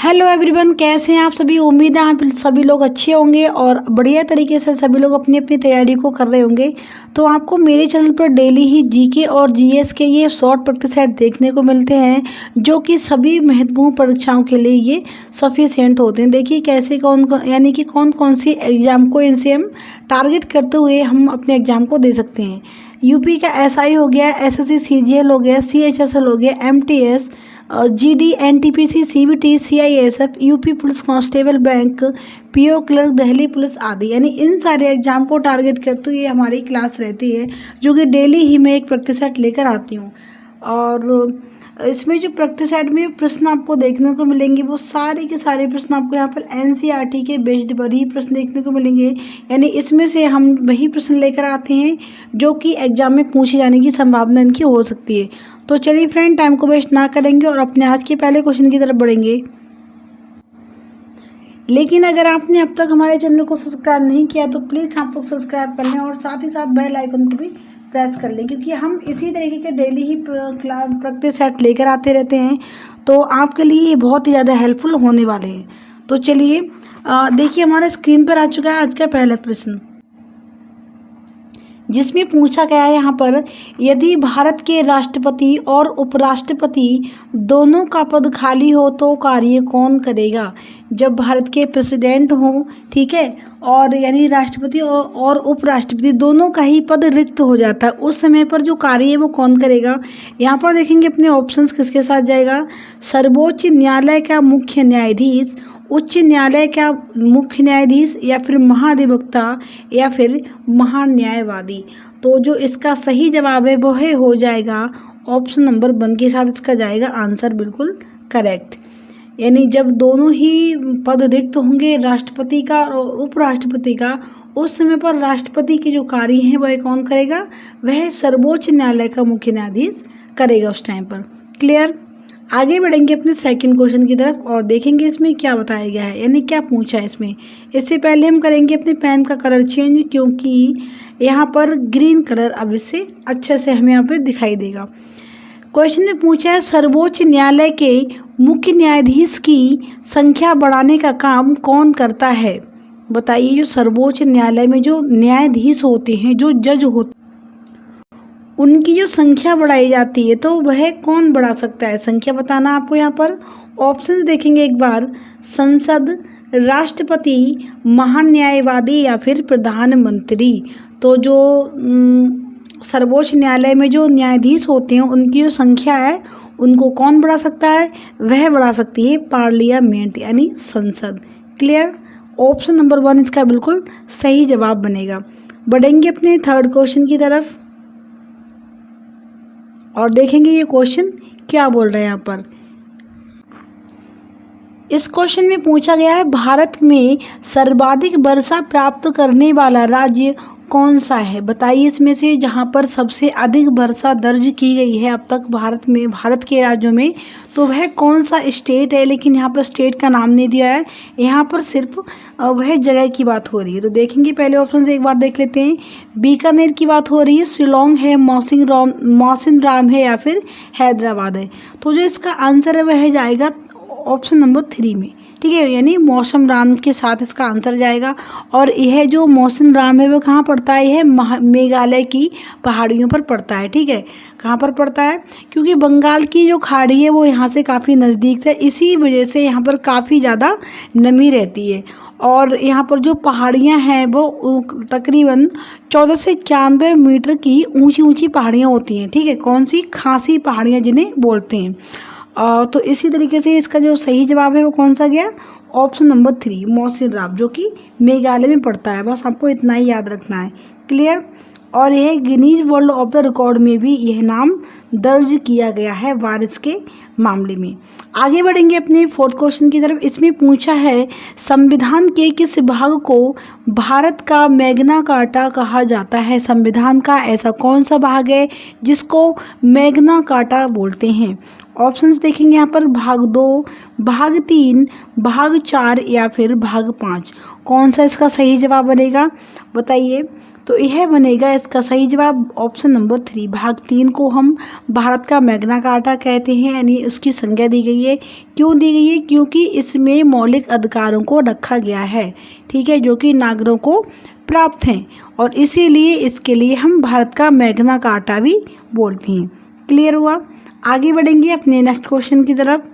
Hello everyone, कैसे हैं आप सभी। उम्मीद है आप सभी लोग अच्छे होंगे और बढ़िया तरीके से सभी लोग अपनी अपनी तैयारी को कर रहे होंगे। तो आपको मेरे चैनल पर डेली ही जीके और जीएस के ये शॉर्ट प्रैक्टिस सेट देखने को मिलते हैं, जो कि सभी महत्वपूर्ण परीक्षाओं के लिए ये सफिशिएंट होते हैं। देखिए कैसे यानी कि कौन कौन सी एग्जाम को इनसे हम टारगेट करते हुए हम अपने एग्जाम को दे सकते हैं। यूपी का एसआई हो गया, एसएससी सीजीएल हो गया, सीएचएसएल हो गया, MTS, GD, NTPC, CBT, CISF, UP police constable, bank, PO clerk, Delhi police आदि, यानी इन सारे एग्जाम को टारगेट करते हुए हमारी क्लास रहती है, जो कि डेली ही मैं एक प्रैक्टिस सेट लेकर आती हूँ। और इसमें जो प्रैक्टिस सेट में प्रश्न आपको देखने को मिलेंगे वो सारे के सारे प्रश्न आपको यहाँ पर एनसीईआरटी के बेस्ड पर ही प्रश्न देखने को मिलेंगे। यानी इसमें से हम वही प्रश्न लेकर आते हैं जो कि एग्जाम में पूछे जाने की संभावना इनकी हो सकती है। तो चलिए फ्रेंड, टाइम को वेस्ट ना करेंगे और अपने आज के पहले क्वेश्चन की तरफ बढ़ेंगे। लेकिन अगर आपने अब तक हमारे चैनल को सब्सक्राइब नहीं किया तो प्लीज़ आप लोग सब्सक्राइब कर लें और साथ ही साथ बेल आइकन को भी प्रेस कर लें, क्योंकि हम इसी तरीके के डेली ही प्रैक्टिस सेट लेकर आते रहते हैं। तो आपके लिए ये बहुत ही ज़्यादा हेल्पफुल होने वाले हैं। तो चलिए देखिए, हमारे स्क्रीन पर आ चुका है आज का पहला प्रश्न, जिसमें पूछा गया है यहाँ पर, यदि भारत के राष्ट्रपति और उपराष्ट्रपति दोनों का पद खाली हो तो कार्य कौन करेगा। जब भारत के प्रेसिडेंट हों, ठीक है, और यानी राष्ट्रपति और उपराष्ट्रपति दोनों का ही पद रिक्त हो जाता है, उस समय पर जो कार्य है वो कौन करेगा। यहाँ पर देखेंगे अपने ऑप्शंस किसके साथ जाएगा। सर्वोच्च न्यायालय का मुख्य न्यायाधीश, उच्च न्यायालय का मुख्य न्यायाधीश, या फिर महाधिवक्ता, या फिर महान्यायवादी। तो जो इसका सही जवाब है वो है हो जाएगा ऑप्शन नंबर 1 के साथ इसका जाएगा आंसर बिल्कुल करेक्ट। यानी जब दोनों ही पद रिक्त होंगे, राष्ट्रपति का और उपराष्ट्रपति का, उस समय पर राष्ट्रपति के जो कार्य हैं वह कौन करेगा, वह सर्वोच्च न्यायालय का मुख्य न्यायाधीश करेगा उस टाइम पर। क्लियर। आगे बढ़ेंगे अपने सेकंड क्वेश्चन की तरफ और देखेंगे इसमें क्या बताया गया है, यानी क्या पूछा है इसमें। इससे पहले हम करेंगे अपने पेन का कलर चेंज, क्योंकि यहाँ पर ग्रीन कलर अब इससे अच्छे से हमें यहाँ पर दिखाई देगा। क्वेश्चन में पूछा है, सर्वोच्च न्यायालय के मुख्य न्यायाधीश की संख्या बढ़ाने का काम कौन करता है। बताइए, जो सर्वोच्च न्यायालय में जो न्यायाधीश होते हैं, जो जज होते, उनकी जो संख्या बढ़ाई जाती है तो वह कौन बढ़ा सकता है। संख्या बताना आपको यहाँ पर। ऑप्शन देखेंगे एक बार, संसद, राष्ट्रपति, महान्यायवादी, या फिर प्रधानमंत्री। तो जो सर्वोच्च न्यायालय में जो न्यायाधीश होते हैं उनकी जो संख्या है उनको कौन बढ़ा सकता है, वह बढ़ा सकती है पार्लियामेंट, यानी संसद। क्लियर। ऑप्शन नंबर 1 इसका बिल्कुल सही जवाब बनेगा। बढ़ेंगे अपने थर्ड क्वेश्चन की तरफ और देखेंगे ये क्वेश्चन क्या बोल रहे हैं यहाँ पर। इस क्वेश्चन में पूछा गया है, भारत में सर्वाधिक वर्षा प्राप्त करने वाला राज्य कौन सा है। बताइए इसमें से जहाँ पर सबसे अधिक वर्षा दर्ज की गई है अब तक भारत में, भारत के राज्यों में, तो वह कौन सा स्टेट है। लेकिन यहाँ पर स्टेट का नाम नहीं दिया है, यहाँ पर सिर्फ वह जगह की बात हो रही है। तो देखेंगे पहले ऑप्शन से एक बार देख लेते हैं। बीकानेर की बात हो रही है, शिलोंग है, मौसिनराम है, या फिर हैदराबाद है। तो जो इसका आंसर है वह जाएगा ऑप्शन नंबर 3 में, ठीक है, यानी मौसमराम के साथ इसका आंसर जाएगा। और यह जो मौसमराम है वो कहाँ पड़ता है, यह मेघालय की पहाड़ियों पर पड़ता है। ठीक है, कहाँ पर पड़ता है, क्योंकि बंगाल की जो खाड़ी है वो यहाँ से काफ़ी नज़दीक है, इसी वजह से यहाँ पर काफ़ी ज़्यादा नमी रहती है। और यहाँ पर जो पहाड़ियाँ हैं वो तकरीबन 14 से 91 मीटर की ऊंची ऊंची पहाड़ियाँ होती हैं। ठीक है, कौन सी, खासी पहाड़ियाँ जिन्हें बोलते हैं। तो इसी तरीके से इसका जो सही जवाब है वो कौन सा गया, ऑप्शन नंबर 3 मौसिनराम, जो कि मेघालय में पड़ता है। बस आपको इतना ही याद रखना है। क्लियर। और यह Guinness world of the record में भी यह नाम दर्ज किया गया है बारिश के मामले में। आगे बढ़ेंगे अपने फोर्थ क्वेश्चन की तरफ। इसमें पूछा है, संविधान के किस भाग को भारत का मैग्ना कार्टा कहा जाता है। संविधान का ऐसा कौन सा भाग है जिसको मैग्ना कार्टा बोलते हैं। ऑप्शंस देखेंगे यहाँ पर, भाग 2, भाग 3, भाग 4, या फिर भाग 5। कौन सा इसका सही जवाब बनेगा बताइए। तो यह बनेगा इसका सही जवाब ऑप्शन नंबर 3। भाग 3 को हम भारत का मैग्ना कार्टा कहते हैं, यानी उसकी संज्ञा दी गई है। क्यों दी गई है? क्योंकि इसमें मौलिक अधिकारों को रखा गया है, ठीक है, जो कि नागरिकों को प्राप्त हैं, और इसीलिए इसके लिए हम भारत का मैग्ना कार्टा भी बोलते हैं। क्लियर हुआ? आगे बढ़ेंगे अपने नेक्स्ट क्वेश्चन की तरफ।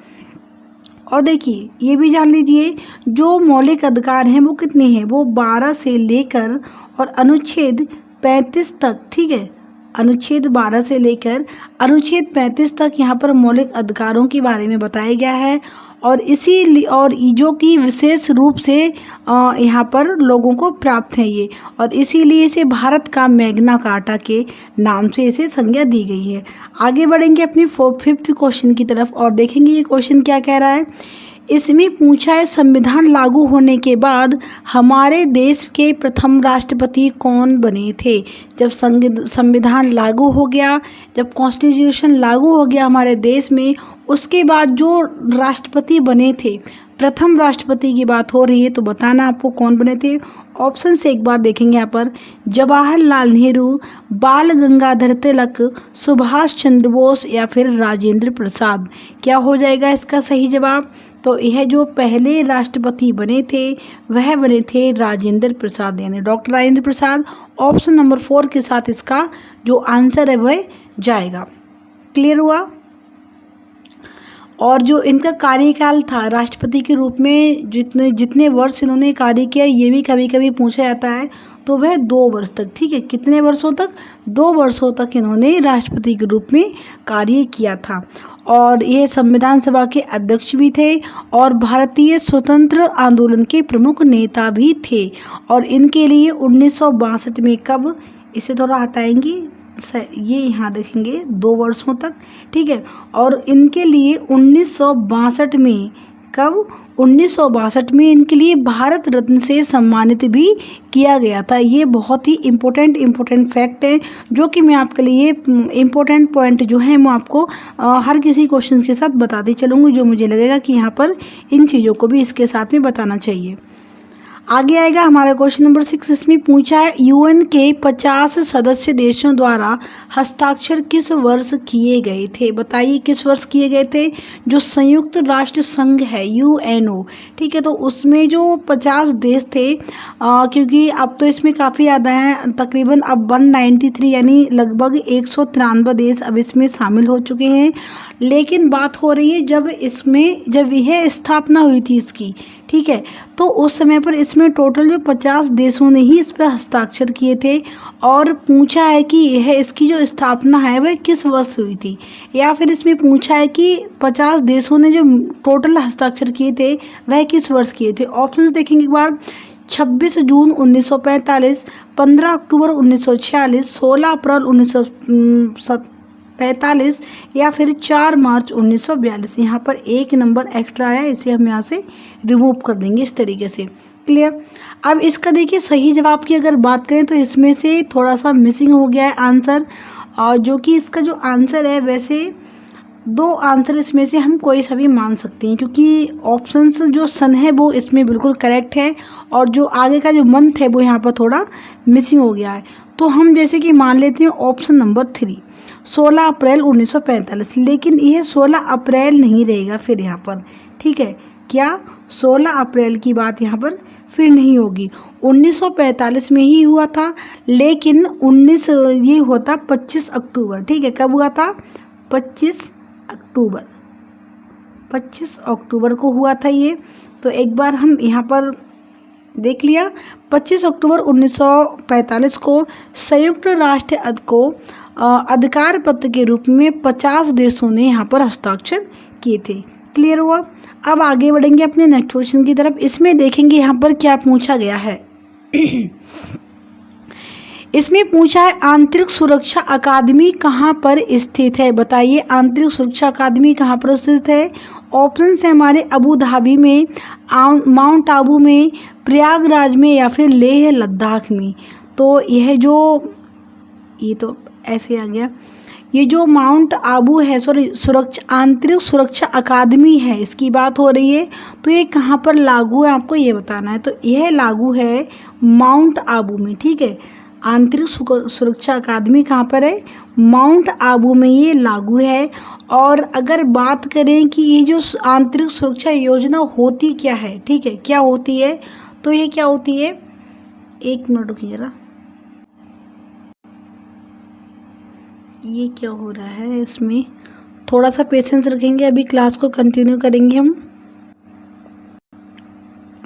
और देखिए ये भी जान लीजिए, जो मौलिक अधिकार हैं वो कितने हैं, वो 12 से लेकर और अनुच्छेद 35 तक, ठीक है, अनुच्छेद 12 से लेकर अनुच्छेद 35 तक यहाँ पर मौलिक अधिकारों के बारे में बताया गया है, और जो कि विशेष रूप से यहाँ पर लोगों को प्राप्त है ये, और इसीलिए इसे भारत का मैग्ना कार्टा के नाम से इसे संज्ञा दी गई है। आगे बढ़ेंगे अपनी 5th क्वेश्चन की तरफ और देखेंगे ये क्वेश्चन क्या कह रहा है। इसमें पूछा है, संविधान लागू होने के बाद हमारे देश के प्रथम राष्ट्रपति कौन बने थे? जब संविधान लागू हो गया, जब कॉन्स्टिट्यूशन लागू हो गया हमारे देश में, उसके बाद जो राष्ट्रपति बने थे, प्रथम राष्ट्रपति की बात हो रही है, तो बताना आपको कौन बने थे। ऑप्शन से एक बार देखेंगे यहाँ पर, जवाहरलाल नेहरू, बाल गंगाधर तिलक, सुभाष चंद्र बोस या फिर राजेंद्र प्रसाद। क्या हो जाएगा इसका सही जवाब? तो यह जो पहले राष्ट्रपति बने थे वह बने थे राजेंद्र प्रसाद, यानी doctor Rajendra Prasad. Option number 4 के साथ इसका जो आंसर है वह जाएगा। क्लियर हुआ? और जो इनका कार्यकाल था राष्ट्रपति के रूप में, जितने वर्ष इन्होंने कार्य किया, ये भी कभी कभी पूछा जाता है, तो वह 2 वर्ष तक, ठीक है, कितने वर्षों तक? 2 वर्षों तक इन्होंने राष्ट्रपति के रूप में कार्य किया था। और ये संविधान सभा के अध्यक्ष भी थे और भारतीय स्वतंत्र आंदोलन के प्रमुख नेता भी थे। और इनके लिए 1962 में, कब, इसे थोड़ा हटाएंगे, ये यहाँ देखेंगे 2 वर्षों तक, ठीक है, और इनके लिए 1962 में, कब, 1962 में इनके लिए भारत रत्न से सम्मानित भी किया गया था। ये बहुत ही इम्पोर्टेंट फैक्ट है, जो कि मैं आपके लिए इम्पोर्टेंट पॉइंट जो है मैं आपको हर किसी क्वेश्चन के साथ बताती चलूँगी, जो मुझे लगेगा कि यहाँ पर इन चीज़ों को भी इसके साथ में बताना चाहिए। आगे आएगा हमारा क्वेश्चन नंबर 6। इसमें पूछा है, यूएन के 50 सदस्य देशों द्वारा हस्ताक्षर किस वर्ष किए गए थे? बताइए किस वर्ष किए गए थे? जो संयुक्त राष्ट्र संघ है यूएनओ, ठीक है, तो उसमें जो 50 देश थे, क्योंकि अब तो इसमें काफ़ी ज़्यादा हैं, तकरीबन अब 193 यानी लगभग 193 देश अब इसमें शामिल हो चुके हैं। लेकिन बात हो रही है जब यह स्थापना हुई थी इसकी, ठीक है, तो उस समय पर इसमें टोटल जो 50 देशों ने ही इस पर हस्ताक्षर किए थे। और पूछा है कि यह इसकी जो स्थापना है वह किस वर्ष हुई थी, या फिर इसमें पूछा है कि 50 देशों ने जो टोटल हस्ताक्षर किए थे वह किस वर्ष किए थे। ऑप्शन देखेंगे एक बार, 26 जून 1945, 15 अक्टूबर 1946, 16 अप्रैल 1945 या फिर 4 मार्च 1942। यहाँ पर एक नंबर एक्स्ट्रा है, इसे हम यहाँ से रिमूव कर देंगे इस तरीके से। क्लियर? अब इसका देखिए सही जवाब की अगर बात करें तो इसमें से थोड़ा सा मिसिंग हो गया है आंसर, और जो कि इसका जो आंसर है, वैसे 2 आंसर इसमें से हम कोई सा भी मान सकते हैं, क्योंकि ऑप्शंस जो सन है वो इसमें बिल्कुल करेक्ट है, और जो आगे का जो मंथ है वो यहाँ पर थोड़ा मिसिंग हो गया है। तो हम जैसे कि मान लेते हैं ऑप्शन नंबर 3, 16 अप्रैल 1945, लेकिन यह 16 अप्रैल नहीं रहेगा फिर यहाँ पर, ठीक है, क्या 16 अप्रैल की बात यहाँ पर फिर नहीं होगी। 1945 में ही हुआ था, लेकिन ये होता 25 अक्टूबर, ठीक है, कब हुआ था? 25 अक्टूबर को हुआ था ये। तो एक बार हम यहाँ पर देख लिया, 25 अक्टूबर 1945 को संयुक्त राष्ट्र को अधिकार पत्र के रूप में 50 देशों ने यहाँ पर हस्ताक्षर किए थे। क्लियर हुआ? अब आगे बढ़ेंगे अपने नेक्स्ट क्वेश्चन की तरफ। इसमें देखेंगे यहाँ पर क्या पूछा गया है। इसमें पूछा है, आंतरिक सुरक्षा अकादमी कहाँ पर स्थित है? बताइए आंतरिक सुरक्षा अकादमी कहाँ पर स्थित है। ऑप्शन है हमारे अबू धाबी में, माउंट आबू में, प्रयागराज में या फिर लेह लद्दाख में। तो ये तो ऐसे आ गया, ये जो माउंट आबू है, आंतरिक सुरक्षा अकादमी है, इसकी बात हो रही है, तो ये कहाँ पर लागू है आपको ये बताना है। तो यह लागू है माउंट आबू में, ठीक है, आंतरिक सुरक्षा अकादमी कहाँ पर है? माउंट आबू में ये लागू है। और अगर बात करें कि ये जो आंतरिक सुरक्षा योजना होती क्या है, ठीक है, क्या होती है, तो ये क्या होती है, एक मिनट रुकिए जरा, ये क्या हो रहा है, इसमें थोड़ा सा पेशेंस रखेंगे, अभी क्लास को कंटिन्यू करेंगे हम।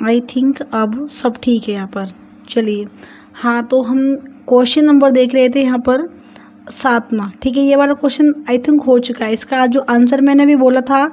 आई थिंक अब सब ठीक है यहाँ पर। चलिए, हाँ, तो हम क्वेश्चन नंबर देख रहे थे यहाँ पर 7वां, ठीक है, ये वाला क्वेश्चन आई थिंक हो चुका है। इसका जो आंसर मैंने भी बोला था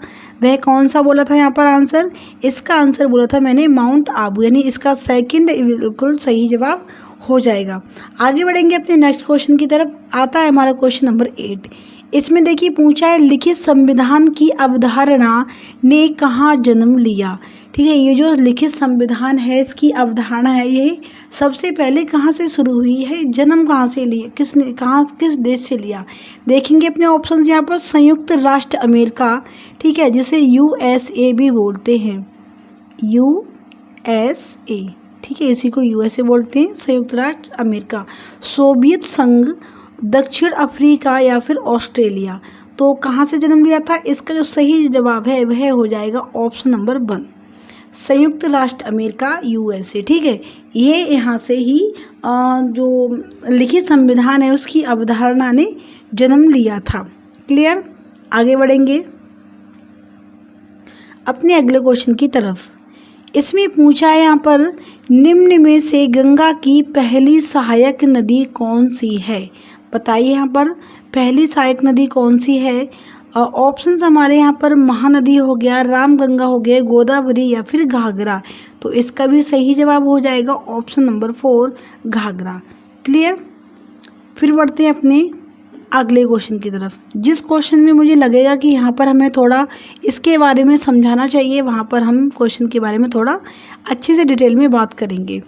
वह कौन सा बोला था यहाँ पर आंसर? इसका आंसर बोला था मैंने माउंट आबू, यानी इसका सेकंड बिल्कुल सही जवाब हो जाएगा। आगे बढ़ेंगे अपने नेक्स्ट क्वेश्चन की तरफ। आता है हमारा क्वेश्चन नंबर 8। इसमें देखिए पूछा है, लिखित संविधान की अवधारणा ने कहाँ जन्म लिया? ठीक है, ये जो लिखित संविधान है, इसकी अवधारणा है, ये सबसे पहले कहाँ से शुरू हुई है, जन्म कहाँ से लिया, किसने, कहाँ, किस देश से लिया? देखेंगे अपने ऑप्शन यहाँ पर, संयुक्त राष्ट्र अमेरिका, ठीक है, जिसे USA भी बोलते हैं, USA, ठीक है, इसी को USA बोलते हैं, संयुक्त राष्ट्र अमेरिका, सोवियत संघ, दक्षिण अफ्रीका या फिर ऑस्ट्रेलिया। तो कहाँ से जन्म लिया था? इसका जो सही जवाब है वह हो जाएगा ऑप्शन नंबर 1, संयुक्त राष्ट्र अमेरिका, USA, ठीक है। ये यहाँ से ही जो लिखित संविधान है उसकी अवधारणा ने जन्म लिया था। क्लियर? आगे बढ़ेंगे अपने अगले क्वेश्चन की तरफ। इसमें पूछा है यहाँ पर, निम्न में से गंगा की पहली सहायक नदी कौन सी है? बताइए यहाँ पर पहली सहायक नदी कौन सी है? ऑप्शंस हमारे यहाँ पर महानदी हो गया, रामगंगा हो गया, गोदावरी या फिर घाघरा। तो इसका भी सही जवाब हो जाएगा ऑप्शन नंबर 4, घाघरा। क्लियर? फिर बढ़ते हैं अपने अगले क्वेश्चन की तरफ। जिस क्वेश्चन में मुझे लगेगा कि यहाँ पर हमें थोड़ा इसके बारे में समझाना चाहिए, वहाँ पर हम क्वेश्चन के बारे में थोड़ा अच्छे से डिटेल में बात करेंगे।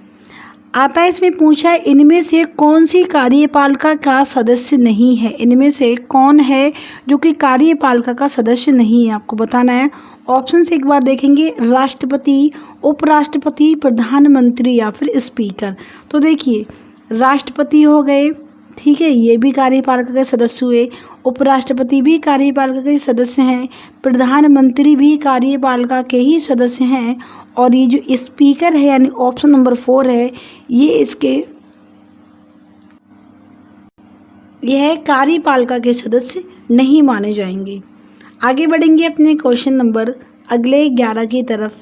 आता है, इसमें पूछा है, इनमें से कौन सी कार्यपालिका का सदस्य नहीं है? इनमें से कौन है जो कि कार्यपालिका का सदस्य नहीं है, आपको बताना है। ऑप्शन से एक बार देखेंगे, राष्ट्रपति, उपराष्ट्रपति, प्रधानमंत्री या फिर स्पीकर। तो देखिए, राष्ट्रपति हो गए, ठीक है, ये भी कार्यपालिका के सदस्य हुए, उपराष्ट्रपति भी कार्यपालिका के सदस्य हैं, प्रधानमंत्री भी कार्यपालिका के ही सदस्य हैं, और ये जो स्पीकर है यानी ऑप्शन नंबर 4 है, यह कार्यपालिका के सदस्य नहीं माने जाएंगे। आगे बढ़ेंगे अपने क्वेश्चन नंबर अगले 11 की तरफ।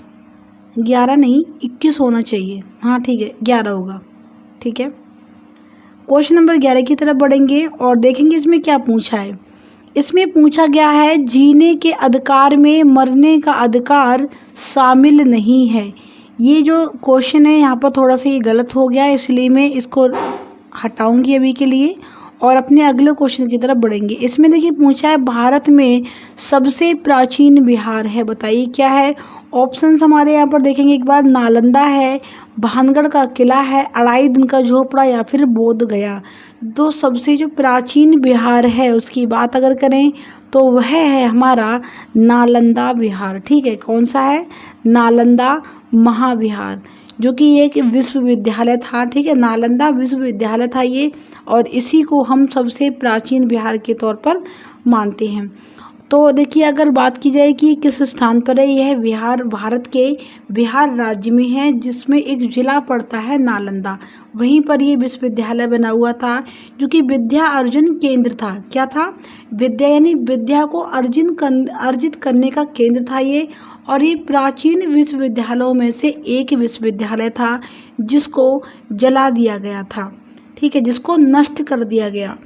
11 नहीं, 21 होना चाहिए, हाँ ठीक है, 11 होगा, ठीक है। क्वेश्चन नंबर 11 की तरफ बढ़ेंगे और देखेंगे इसमें क्या पूछा है। इसमें पूछा गया है, जीने के अधिकार में मरने का अधिकार शामिल नहीं है। ये जो क्वेश्चन है यहाँ पर थोड़ा सा ये गलत हो गया, इसलिए मैं इसको हटाऊंगी अभी के लिए और अपने अगले क्वेश्चन की तरफ बढ़ेंगे। इसमें देखिए पूछा है, भारत में सबसे प्राचीन विहार है, बताइए क्या है? ऑप्शंस हमारे यहाँ पर देखेंगे एक बार, नालंदा है, भानगढ़ का किला है, अढ़ाई दिन का झोपड़ा या फिर बोध गया। तो सबसे जो प्राचीन विहार है उसकी बात अगर करें तो वह है हमारा नालंदा विहार, ठीक है। कौन सा है? नालंदा महाविहार, जो कि एक विश्वविद्यालय था, ठीक है, नालंदा विश्वविद्यालय था ये, और इसी को हम सबसे प्राचीन विहार के तौर पर मानते हैं। तो देखिए, अगर बात की जाए कि किस स्थान पर है, यह विहार भारत के बिहार राज्य में है, जिसमें एक जिला पड़ता है नालंदा, वहीं पर ये विश्वविद्यालय बना हुआ था, जो कि विद्या अर्जन केंद्र था। क्या था? विद्या, यानी विद्या को अर्जित करने का केंद्र था ये, और ये प्राचीन विश्वविद्यालयों में से एक विश्वविद्यालय था जिसको जला दिया गया था, ठीक है, जिसको नष्ट कर दिया गया।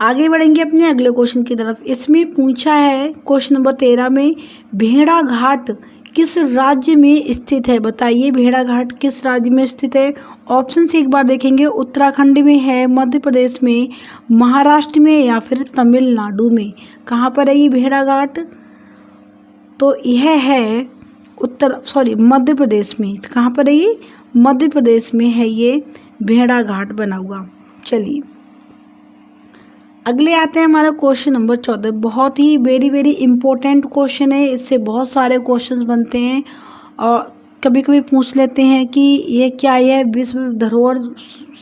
आगे बढ़ेंगे अपने अगले क्वेश्चन की तरफ। इसमें पूछा है क्वेश्चन नंबर 13 में, भेड़ाघाट किस राज्य में स्थित है? बताइए भेड़ाघाट किस राज्य में स्थित है? ऑप्शन से एक बार देखेंगे, उत्तराखंड में है, मध्य प्रदेश में, महाराष्ट्र में या फिर तमिलनाडु में। कहाँ पर है ये भेड़ाघाट? तो यह है मध्य प्रदेश में। कहाँ पर है ये? मध्य प्रदेश में है ये भेड़ाघाट बना हुआ। चलिए अगले आते हैं हमारा क्वेश्चन नंबर 14। बहुत ही वेरी इंपॉर्टेंट क्वेश्चन है, इससे बहुत सारे क्वेश्चंस बनते हैं और कभी कभी पूछ लेते हैं कि ये क्या, यह विश्व धरोहर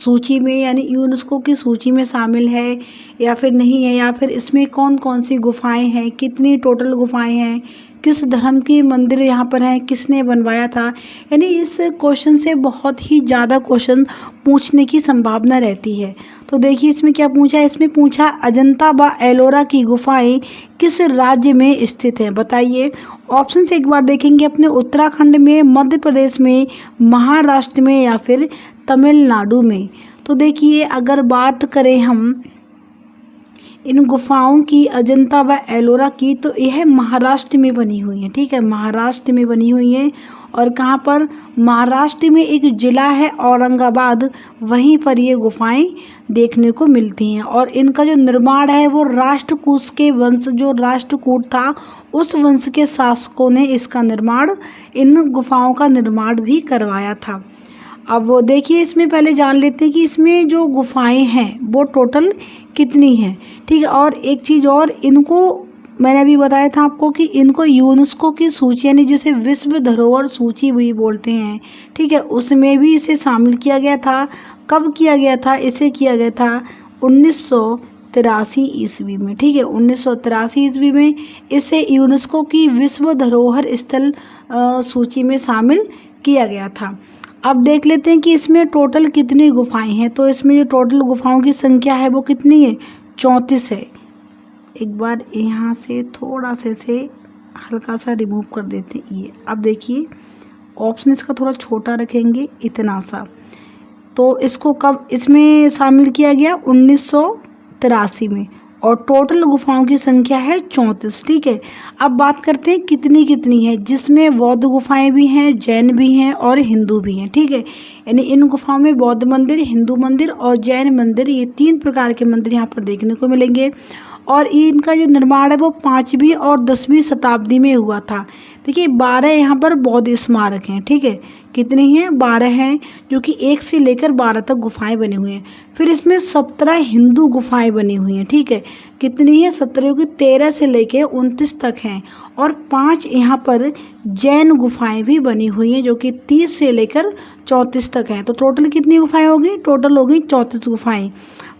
सूची में यानी यूनेस्को की सूची में शामिल है या फिर नहीं है, या फिर इसमें कौन कौन सी गुफाएं हैं, कितनी टोटल गुफाएं हैं, किस धर्म की मंदिर यहाँ पर है, किसने बनवाया था। यानी इस क्वेश्चन से बहुत ही ज़्यादा क्वेश्चन पूछने की संभावना रहती है। तो देखिए इसमें क्या पूछा है, इसमें पूछा अजंता व एलोरा की गुफाएं किस राज्य में स्थित हैं, बताइए। ऑप्शन से एक बार देखेंगे अपने उत्तराखंड में, मध्य प्रदेश में, महाराष्ट्र में या फिर तमिलनाडु में। तो देखिए अगर बात करें हम इन गुफाओं की, अजंता व एलोरा की, तो यह महाराष्ट्र में बनी हुई है। ठीक है, महाराष्ट्र में बनी हुई है। और कहाँ पर, महाराष्ट्र में एक ज़िला है औरंगाबाद, वहीं पर ये गुफाएं देखने को मिलती हैं। और इनका जो निर्माण है वो राष्ट्रकूट के वंश, जो राष्ट्रकूट था उस वंश के शासकों ने इसका निर्माण, इन गुफाओं का निर्माण भी करवाया था। अब वो देखिए इसमें पहले जान लेते हैं कि इसमें जो गुफाएं हैं वो टोटल कितनी हैं। ठीक है, और एक चीज़ और, इनको मैंने अभी बताया था आपको कि इनको यूनेस्को की सूची यानी जिसे विश्व धरोहर सूची भी बोलते हैं, ठीक है, उसमें भी इसे शामिल किया गया था। कब किया गया था, इसे किया गया था 1983 ईस्वी में। ठीक है, 1983 ईस्वी में इसे यूनेस्को की विश्व धरोहर स्थल सूची में शामिल किया गया था। अब देख लेते हैं कि इसमें टोटल कितनी गुफाएं हैं। तो इसमें जो टोटल गुफाओं की संख्या है वो कितनी है, 34 है। एक बार यहाँ से थोड़ा से हल्का सा रिमूव कर देते हैं ये। अब देखिए ऑप्शन इसका थोड़ा छोटा रखेंगे, इतना सा। तो इसको कब इसमें शामिल किया गया, 1983 में। और टोटल गुफाओं की संख्या है 34। ठीक है, अब बात करते हैं कितनी कितनी है, जिसमें बौद्ध गुफाएं भी हैं, जैन भी हैं और हिंदू भी हैं। ठीक है, यानी इन गुफाओं में बौद्ध मंदिर, हिंदू मंदिर और जैन मंदिर, ये 3 प्रकार के मंदिर यहाँ पर देखने को मिलेंगे। और इनका जो निर्माण है वो 5वीं और 10वीं शताब्दी में हुआ था। देखिए 12 यहाँ पर बौद्ध स्मारक हैं। ठीक है, कितनी हैं, 12 हैं, जो कि 1 से लेकर 12 तक गुफाएं बनी हुई हैं। फिर इसमें 17 हिंदू गुफाएं बनी हुई हैं। ठीक है, कितनी है, 17, की 13 से लेकर 29 तक हैं। और 5 यहाँ पर जैन गुफाएं भी बनी हुई हैं, जो कि 30 से लेकर 34 तक हैं। तो टोटल कितनी गुफाएं होगी, टोटल होगी 34 गुफाएं।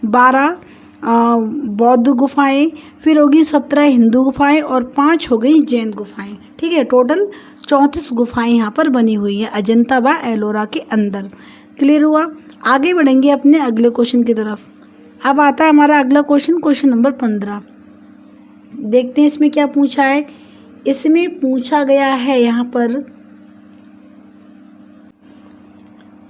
12 बौद्ध गुफाएं, फिर होगी 17 हिंदू गुफाएं और 5 हो गई जैन गुफाएं। ठीक है, टोटल 34 गुफाएं यहाँ पर बनी हुई है अजंता व एलोरा के अंदर। क्लियर हुआ। आगे बढ़ेंगे अपने अगले क्वेश्चन की तरफ। अब आता है हमारा अगला क्वेश्चन, क्वेश्चन नंबर 15। देखते हैं इसमें क्या पूछा है। इसमें पूछा गया है यहाँ पर,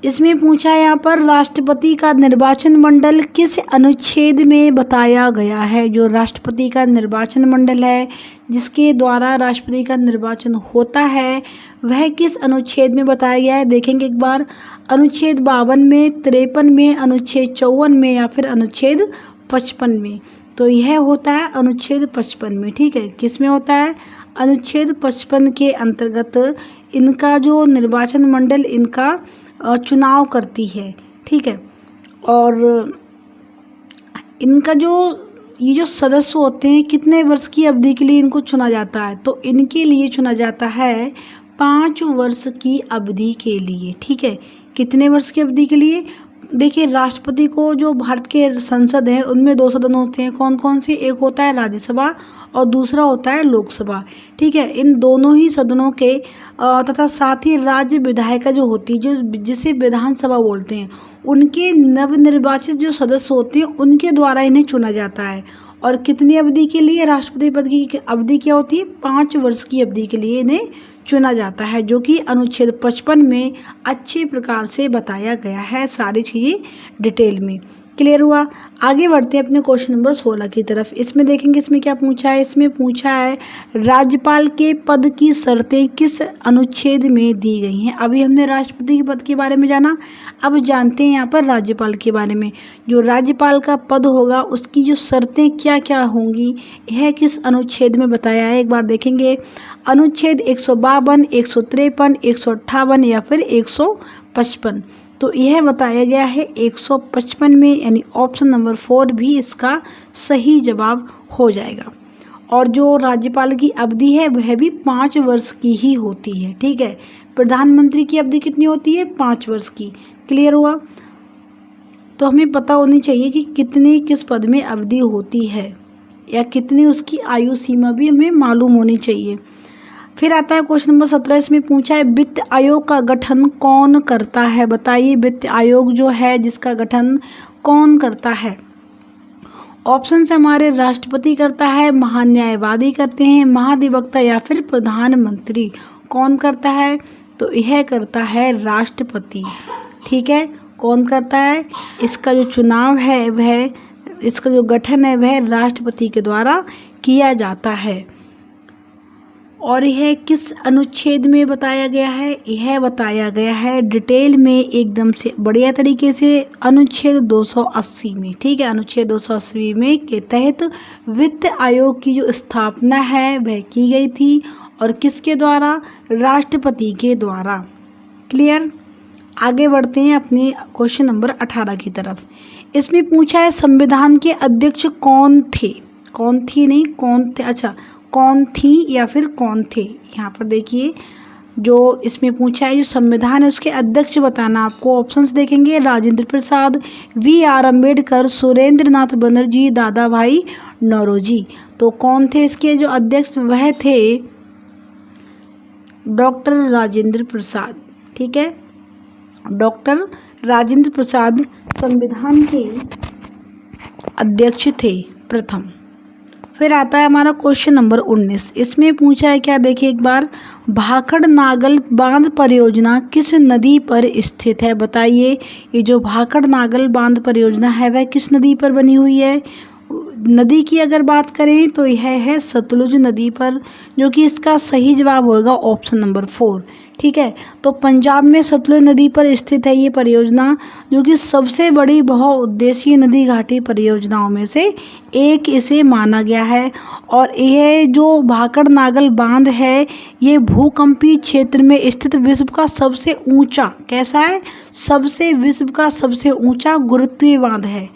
इसमें पूछा है यहाँ पर राष्ट्रपति का निर्वाचन मंडल किस अनुच्छेद में बताया गया है। जो राष्ट्रपति का निर्वाचन मंडल है, जिसके द्वारा राष्ट्रपति का निर्वाचन होता है, वह किस अनुच्छेद में बताया गया है। देखेंगे एक बार, अनुच्छेद 52 में, 53 में, अनुच्छेद 54 में या फिर अनुच्छेद 55 में। तो यह होता है अनुच्छेद 55 में। ठीक है, किस में होता है, अनुच्छेद 55 के अंतर्गत इनका जो निर्वाचन मंडल इनका चुनाव करती है। ठीक है, और इनका जो ये जो सदस्य होते हैं, कितने वर्ष की अवधि के लिए इनको चुना जाता है, तो इनके लिए चुना जाता है 5 वर्ष की अवधि के लिए। ठीक है, कितने वर्ष की अवधि के लिए। देखिए राष्ट्रपति को, जो भारत के संसद है उनमें 2 सदन होते हैं, कौन कौन से, एक होता है राज्यसभा और दूसरा होता है लोकसभा। ठीक है, इन दोनों ही सदनों के तथा साथ ही राज्य विधायिका जो होती है, जो जिसे विधानसभा बोलते हैं, उनके नवनिर्वाचित जो सदस्य होते हैं उनके द्वारा इन्हें चुना जाता है। और कितनी अवधि के लिए, राष्ट्रपति पद की अवधि क्या होती है, 5 वर्ष की अवधि के लिए इन्हें चुना जाता है, जो कि अनुच्छेद 55 में अच्छे प्रकार से बताया गया है, सारी चीज़ें डिटेल में। क्लियर हुआ। आगे बढ़ते हैं अपने क्वेश्चन नंबर 16 की तरफ। इसमें देखेंगे इसमें क्या पूछा है। इसमें पूछा है राज्यपाल के पद की शर्तें किस अनुच्छेद में दी गई हैं। अभी हमने राष्ट्रपति के पद के बारे में जाना, अब जानते हैं यहाँ पर राज्यपाल के बारे में। जो राज्यपाल का पद होगा उसकी जो शर्तें क्या क्या होंगी, यह किस अनुच्छेद में बताया है। एक बार देखेंगे, अनुच्छेद 152, 153, 158 या फिर 155। तो यह बताया गया है 155 में, यानी ऑप्शन नंबर 4 भी इसका सही जवाब हो जाएगा। और जो राज्यपाल की अवधि है वह भी 5 वर्ष की ही होती है। ठीक है, प्रधानमंत्री की अवधि कितनी होती है, 5 वर्ष की। क्लियर हुआ। तो हमें पता होनी चाहिए कि कितनी किस पद में अवधि होती है या कितनी उसकी आयु सीमा भी हमें मालूम होनी चाहिए। फिर आता है क्वेश्चन नंबर 17, इसमें पूछा है वित्त आयोग का गठन कौन करता है। बताइए वित्त आयोग जो है जिसका गठन कौन करता है। ऑप्शन से हमारे राष्ट्रपति करता है, महान्यायवादी करते हैं, महाधिवक्ता या फिर प्रधानमंत्री। कौन करता है? तो यह करता है राष्ट्रपति। ठीक है, कौन करता है? इसका जो चुनाव है वह, इसका जो गठन है वह राष्ट्रपति के द्वारा किया जाता है। और यह किस अनुच्छेद में बताया गया है? यह बताया गया है डिटेल में एकदम से बढ़िया तरीके से अनुच्छेद 280 में। ठीक है, अनुच्छेद 280 में के तहत वित्त आयोग की जो स्थापना है वह की गई थी और किसके द्वारा? राष्ट्रपति के द्वारा। क्लियर? आगे बढ़ते हैं अपने क्वेश्चन नंबर 18 की तरफ। इसमें पूछा है संविधान के अध्यक्ष कौन थे? कौन थी नहीं, कौन थे। अच्छा, कौन थी या फिर कौन थे। यहाँ पर देखिए जो इसमें पूछा है जो संविधान है उसके अध्यक्ष बताना। आपको ऑप्शंस देखेंगे, राजेंद्र प्रसाद, VR अम्बेडकर, सुरेंद्र नाथ बनर्जी, दादा भाई नौरोजी। तो कौन थे इसके जो अध्यक्ष? वह थे डॉक्टर राजेंद्र प्रसाद। ठीक है, डॉक्टर राजेंद्र प्रसाद संविधान के अध्यक्ष थे प्रथम। फिर आता है हमारा क्वेश्चन नंबर 19। इसमें पूछा है क्या, देखिए एक बार, भाखड़ नागल बांध परियोजना किस नदी पर स्थित है। बताइए ये जो भाखड़ नागल बांध परियोजना है वह किस नदी पर बनी हुई है। नदी की अगर बात करें तो यह है सतलुज नदी पर, जो कि इसका सही जवाब होगा ऑप्शन नंबर 4। ठीक है, तो पंजाब में सतलुज नदी पर स्थित है ये परियोजना, जो कि सबसे बड़ी बहुउद्देशीय नदी घाटी परियोजनाओं में से एक इसे माना गया है। और यह जो भाखड़ नागल बांध है ये भूकंपीय क्षेत्र में स्थित विश्व का सबसे ऊंचा, कैसा है? विश्व का सबसे ऊंचा गुरुत्वीय बांध है।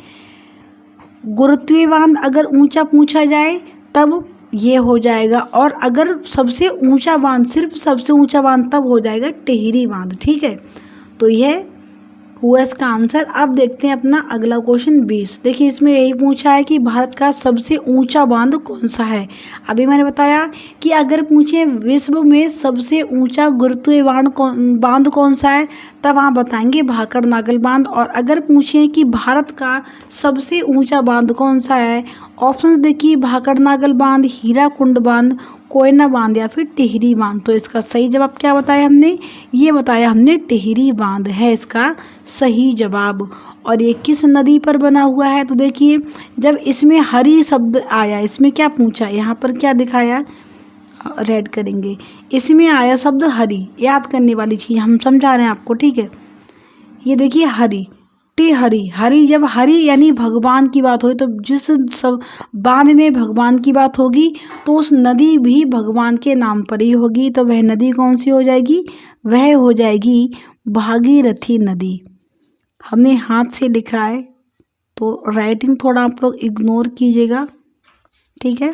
गुरुत्वीय बांध अगर ऊंचा पूछा जाए तब ये हो जाएगा, और अगर सबसे ऊंचा बांध, सिर्फ सबसे ऊंचा बांध, तब हो जाएगा टिहरी बांध। ठीक है, तो यह हुआ इसका आंसर। अब देखते हैं अपना अगला क्वेश्चन 20। देखिए इसमें यही पूछा है कि भारत का सबसे ऊंचा बांध कौन सा है। अभी मैंने बताया कि अगर पूछे विश्व में सबसे ऊंचा गुरुत्वीय बांध कौन सा है, तब आप बताएंगे भाखड़ नागल बांध। और अगर पूछें कि भारत का सबसे ऊंचा बांध कौन सा है, ऑप्शन देखिए, भाखड़ नागल बांध, हीराकुंड बांध, कोयना बांध या फिर टिहरी बांध। तो इसका सही जवाब क्या बताया हमने? ये बताया हमने टिहरी बांध है इसका सही जवाब। और ये किस नदी पर बना हुआ है? तो देखिए जब इसमें हरी शब्द आया, इसमें क्या पूछा, यहाँ पर क्या दिखाया, रेड करेंगे, इसमें आया शब्द हरी, याद करने वाली चीज़ हम समझा रहे हैं आपको। ठीक है, ये देखिए हरी, हरी, हरी, जब हरी यानी भगवान की बात हो, तो जिस सब बांध में भगवान की बात होगी तो उस नदी भी भगवान के नाम पर ही होगी। तो वह नदी कौन सी हो जाएगी? वह हो जाएगी भागीरथी नदी। हमने हाथ से लिखा है तो राइटिंग थोड़ा आप लोग इग्नोर कीजिएगा। ठीक है,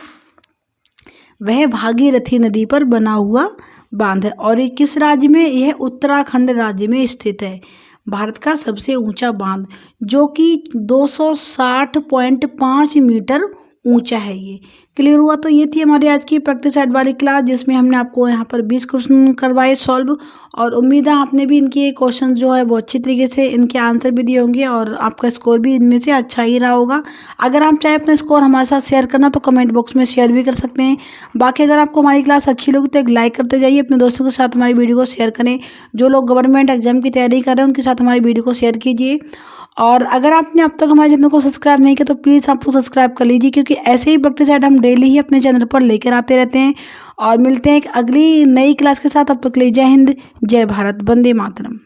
वह भागीरथी नदी पर बना हुआ बांध है। और ये किस राज्य में? यह उत्तराखंड राज्य में स्थित है। भारत का सबसे ऊंचा बांध, जो कि 260.5 मीटर ऊंचा है। ये क्लियर हुआ? तो ये थी हमारी आज की प्रैक्टिस सेट वाली क्लास, जिसमें हमने आपको यहाँ पर 20 क्वेश्चन करवाए सॉल्व। और उम्मीद है आपने भी इनके क्वेश्चन जो है वो अच्छी तरीके से इनके आंसर भी दिए होंगे और आपका स्कोर भी इनमें से अच्छा ही रहा होगा। अगर आप चाहे अपना स्कोर हमारे साथ शेयर करना तो कमेंट बॉक्स में शेयर भी कर सकते हैं। बाकी अगर आपको हमारी क्लास अच्छी लगी तो एक लाइक करते जाइए, अपने दोस्तों के साथ हमारी वीडियो को शेयर करें। जो लोग गवर्नमेंट एग्जाम की तैयारी कर रहे हैं उनके साथ हमारी वीडियो को शेयर कीजिए। और अगर आपने अब तक हमारे चैनल को सब्सक्राइब नहीं किया तो प्लीज़ आप लोग सब्सक्राइब कर लीजिए, क्योंकि ऐसे ही प्रैक्टिस सेट हम डेली ही अपने चैनल पर लेकर आते रहते हैं। और मिलते हैं एक अगली नई क्लास के साथ। अब तक के लिए जय हिंद, जय भारत, वंदे मातरम।